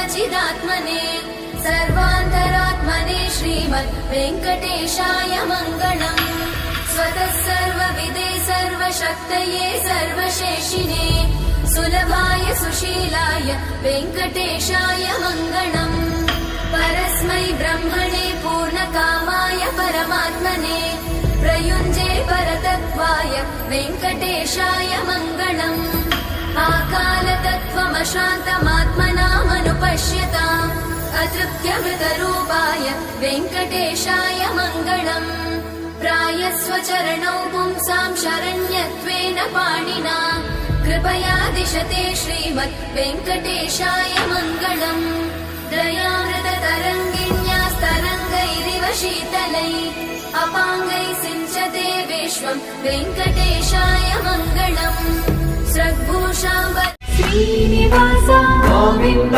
सच्चिदात्मने सर्वान्तरात्मने श्रीमद् वेङ्कटेशाय मङ्गलम्। स्वतः सर्वविदे सर्वशक्तये सर्वशेषिने सुलभाय सुशीलाय वेङ्कटेशाय मङ्गलम्। परस्मै ब्रह्मणे पूर्णकामाय परमात्मने प्रयुञ्जे परतत्त्वाय वेङ्कटेशाय मङ्गलम्। आकालतत्त्वमशान्तमात्मनामनुपश्यताम् अतृप्त्यमृतरूपाय वेङ्कटेशाय मङ्गलम्। प्रायस्वचरणौ पुंसां शरण्यत्वेन पाणिना कृपया दिशते श्रीमद् वेङ्कटेशाय मङ्गलम्। दयामृततरङ्गिण्यास्तरङ्गैरिव शीतलैः अपाङ्गैः सिञ्चते विश्वं वेङ्कटेशाय मङ्गलम्। श्रीनिवास गोविन्द